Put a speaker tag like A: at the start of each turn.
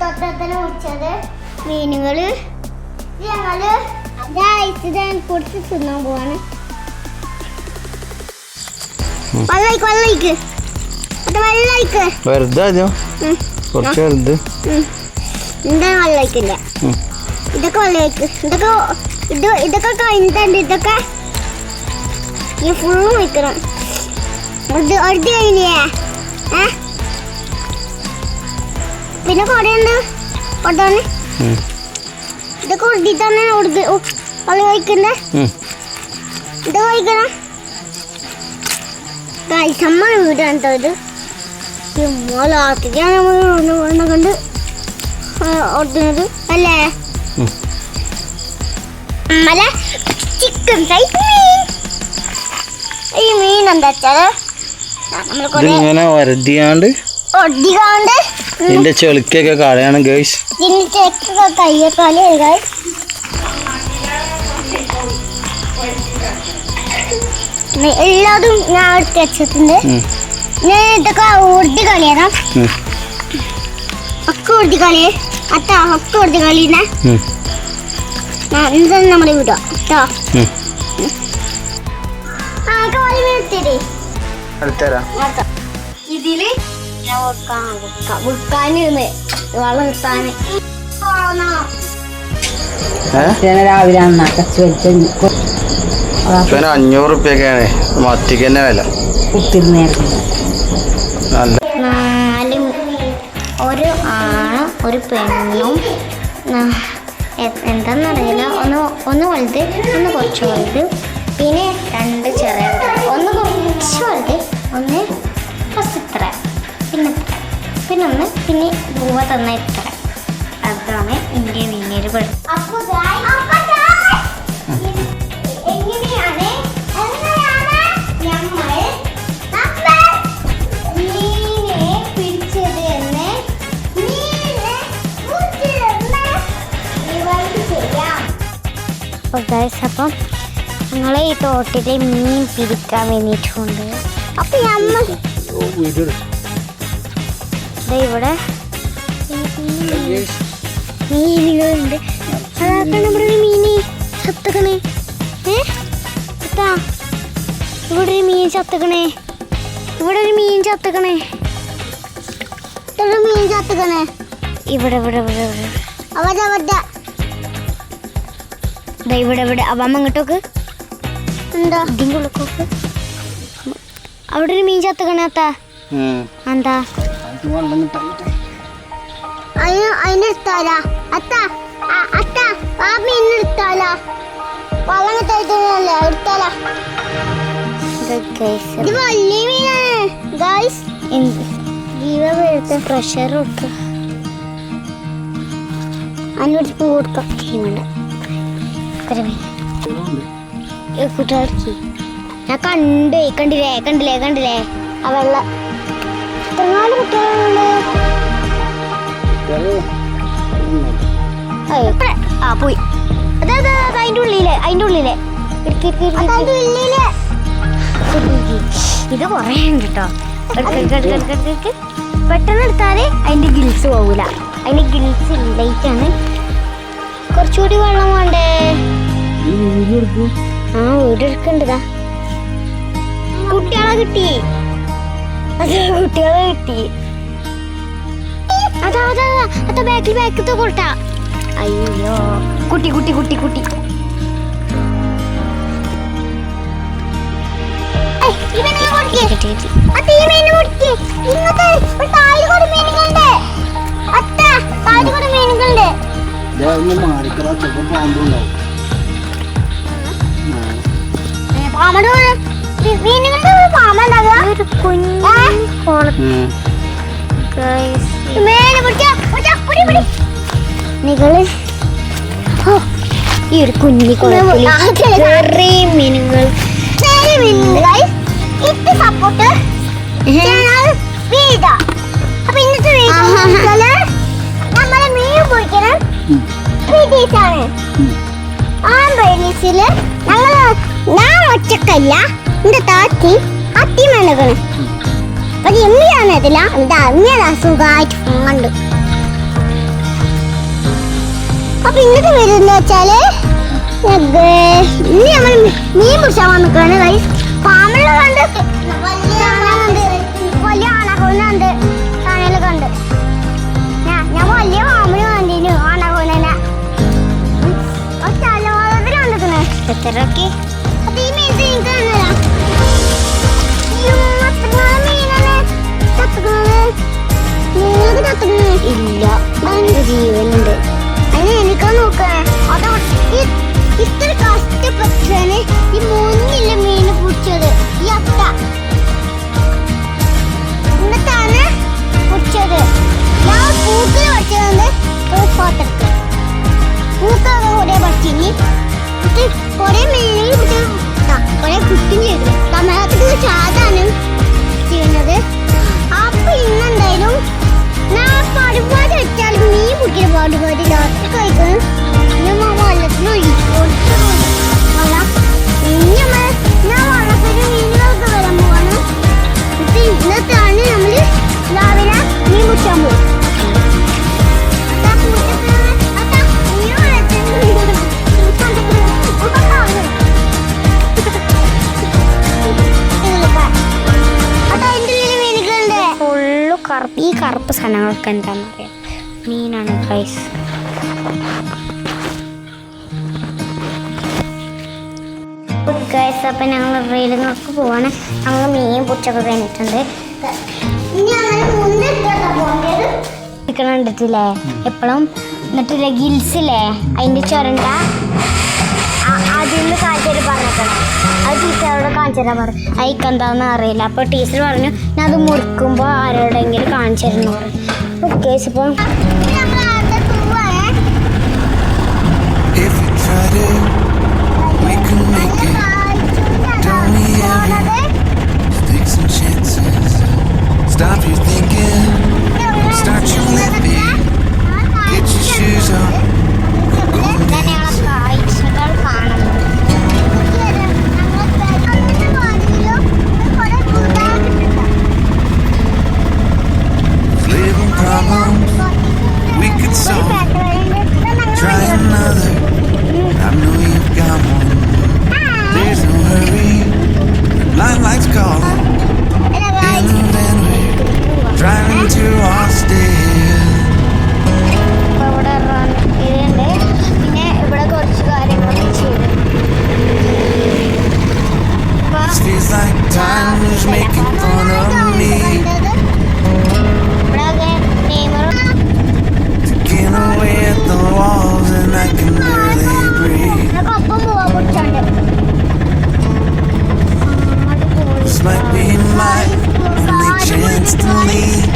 A: തോട്ടത്തിന് കുടിച്ചത് മീനുകള് ഞങ്ങള് പൊടിച്ച് തിന്നാൻ പോവാണ്. വെള്ളയിക്ക്
B: വെറുതെ കുറച്ച് വെറുതെ
A: എന്താ വെള്ളയിക്കില്ല. ഇതൊക്കെ വെള്ളയിക്ക്. ഇതൊക്കെ കഴിഞ്ഞിട്ടുണ്ട്. ഇതൊക്കെ ഈ ഫുള്ളും വയ്ക്കണം. ഒടി കഴിഞ്ഞേ. പിന്നെ കൊടയുണ്ട്. കൊടാണ് ഇതൊക്കെ ഒടിത്തന്നെ വെള്ളം ഒഴിക്കണ്ടേ. ഇത് കഴിക്കണം. അമ്മ വീടാണ് കേട്ടോ ഇത്. ലാത്തിക്കാണ് നമ്മൾ കൊണ്ട് ഓടുന്നത് അല്ലേ. അമ്മല ചിക്കൻ ഫ്രൈ മീൻ. ഈ മീൻ എന്താ വെച്ചാല്
B: ഇങ്ങനെ ഒരതിയാണ്ട് ഇതിന്റെ ചെളുക്കൊക്കെ കളയാണ് ഗൈസ്.
A: ഇതിന്റെ ചെക്കൊക്കെ കയ്യേക്കാളി ഗൈസ്. എല്ലാതും ഞാൻ എടുത്ത് വെച്ചിട്ടുണ്ട്. ഞാൻ ഇതൊക്കെ ഉറുതി കളിയാണ്. ഒക്കെ ഉറുതി കളി അത്ത ഒക്കെ ഉറുതി കളിനെ എന്താ നമ്മുടെ വീടോ കേട്ടോ. ഇതില് വിൽക്കാനിരുന്ന് വെള്ളം കിട്ടാന്
C: രാവിലെ
B: 500 റുപ്യൊക്കെയാണ് മത്തിക്ക് തന്നെ വില.
A: ഒരു ആണും ഒരു പെണ്ണും എന്താന്നറിയില്ല. ഒന്ന് വലുത്, ഒന്ന് കുറച്ച് വലുത്, പിന്നെ 2 ചെറിയ ഒന്ന് കുറച്ച് വലുത്, ഒന്ന് ഫസ്റ്റ് ഇത്ര, പിന്നെ ഒന്ന് പിന്നെ രൂപ തന്ന ഇത്ര. അതാണ് ഇന്ത്യ മീനൊരു പെടും. അപ്പം ഞങ്ങൾ ഈ തോട്ടിലെ മീൻ പിടിക്കാൻ വേണ്ടിയിട്ടുണ്ട്. അപ്പൊ നമ്മൾ ഇവിടെ മീനുകളുണ്ട്. അതൊക്കെ നമ്മുടെ ഒരു മീന് ചത്തക്കണേ. ഇവിടെ ഒരു മീൻ ചത്തക്കണേ. ഇവിടെ ഒരു മീൻ ചത്തക്കണേ. മീൻ ചത്തക്കണേ. ഇവിടെ ഇവിടെ ഇവിടെ അവിടെ അവിടെ ഇവിടെ ഇവിടെ അമ്മ ഇങ്ങോട്ടോക്ക് എന്താ ഇതിൻ്റെ ഉള്ളിലേക്ക്. അവിടെ ഒരു മീൻ ചത്തക്കണത്ത എന്താ അതിനെടുത്താലാ അത്ത അത്ത ആ മീൻ എടുത്താലാ വള്ളം കിട്ടായിട്ടല്ലേ എടുത്താലാ. ഇത് വലിയ മീനാണ് ഗൈസ്. ജീവ വെളുത്ത പ്രഷർ കൊടുക്കുക. അതിനൊരു പൂ കൊടുക്കാം. വേണ്ട കൂട്ടുകാർക്ക് ഞാൻ കണ്ടില്ലേ ആ വെള്ള എത്രനാല് കുട്ടികളുണ്ട്. ആ പോയി. അതെ അതിൻ്റെ ഉള്ളിലെ ഇത് കുറേ ഉണ്ട് കേട്ടോ. പെട്ടെന്ന് എടുത്താല് അതിന്റെ ഗിൽസ് പോകൂല. അതിന്റെ ഗിൽസ് ലൈറ്റാണ്. കുറച്ചുകൂടി വെള്ളം വേണ്ടേ. ആ വീടെടുക്കണ്ടതാ. കുട്ടികളെ കിട്ടി. അതാ ബാക്കിൽ കൊട്ടാ. അയ്യോ കുട്ടി ഈ ഒരു കുഞ്ഞി ചെറിയ മീനുകൾ സപ്പോർട്ട് വീടാ. അപ്പൊ ഇന്നത്തെ നമ്മളെ മീൻ പൊരിക്കണം ആണ്. ആ റീൽസില് ഞാൻ ഒറ്റക്കല്ല, എന്റെ താത്തി അത്തിമണകള്. അപ്പൊ എമ്മിയാണതില്ല എന്താ അമ്മിയതാ സുഖമായിട്ട് കണ്ടു. അപ്പൊ ഇന്നത്തെ വീഡിയോ എന്ന് വെച്ചാല് ഇനി നമ്മൾ മീൻ പിടിച്ചാൻ വന്നിക്കാണ് ഗൈസ്. പാമ്പുള്ള കണ്ട് വലിയ ആണാക്കോന്നുണ്ട് ചാനല് കണ്ട് ഞാൻ വലിയ പാമ്പിന് കണ്ടിനു ആണാക്കോന്നെ ചലവാദത്തിന് കണ്ടിക്കണേ എത്രയൊക്കെ. അപ്പൊ ഈ മീൻ ഇല്ല അതിന്റെ ജീവനുണ്ട്. അതിന് എനിക്കാ നോക്കേ അതാ ഇത്ര കഷ്ടപ്പെട്ടാണ് ഈ മുന്നില്ല മീന് പിടിച്ചത്. ഈ അട്ട എന്നിട്ടാണ് പിടിച്ചത്. ഞാൻ പൂക്കിൽ പഠിച്ചതുകൊണ്ട് ഫോട്ടെടുത്ത് പൂക്കൊക്കെ കുറെ പഠിച്ചിനി കുറെ മീനുകൾ കുറെ കുറ്റും ചെയ്തു. തമിഴകത്തേക്ക് ചാതാണ് ചെയ്യുന്നത്. അപ്പൊ ഇന്നെന്തായാലും ഞാൻ പടുപാട് വെച്ചാലും മീൻ പിടിക്കുന്ന പാടുപാട് രാത്രി കഴിക്കണം. ഞാൻ വള്ളത്തിന് ഞാൻ വള്ളത്തിന് മീനുകളൊക്കെ വരാൻ പോവാണ്. ഇന്നത്താണ് നമ്മള് രാവിലെ മീൻ പിടിച്ചാൻ പോകും. ഈ കറുപ്പ് സാധനങ്ങളൊക്കെ എന്താണെന്ന് അറിയാം. മീനാണ് ഗൈസ്. ഗൈസ് അപ്പം ഞങ്ങൾ റെയിലുകൾക്ക് പോവാണ്. ഞങ്ങൾ മീൻ പൊച്ചൊക്കെ കഴിഞ്ഞിട്ടുണ്ട്. കണ്ടിട്ടില്ലേ എപ്പോഴും. എന്നിട്ടില്ലേ ഗിൽസില്ലേ അതിൻ്റെ ചുരണ്ട അതിൽ നിന്ന് കാണിച്ചു പറഞ്ഞേക്കണം. അത് ടീച്ചറോട് കാണിച്ചു തരാൻ പറഞ്ഞു. അതിക്ക് എന്താണെന്ന് അറിയില്ല. അപ്പോൾ ടീച്ചർ പറഞ്ഞു ഞാൻ അത് മുറിക്കുമ്പോൾ ആരോടെങ്കിലും കാണിച്ചു തരുന്നു പറഞ്ഞു. ഓക്കെ ഇപ്പം
D: Stop your thinking, start your living, get your shoes on, go and dance. Living problems we could solve, try another, I know you've got one. There's no hurry, blind lights calling. Driving to Austin.
A: പിന്നെ ഇവിടെ കുറച്ച് കാര്യങ്ങളൊക്കെ ചെയ്തു.
D: Feels like time is making fun of me. Taking away at the walls and I can barely breathe. This might be my only chance to leave.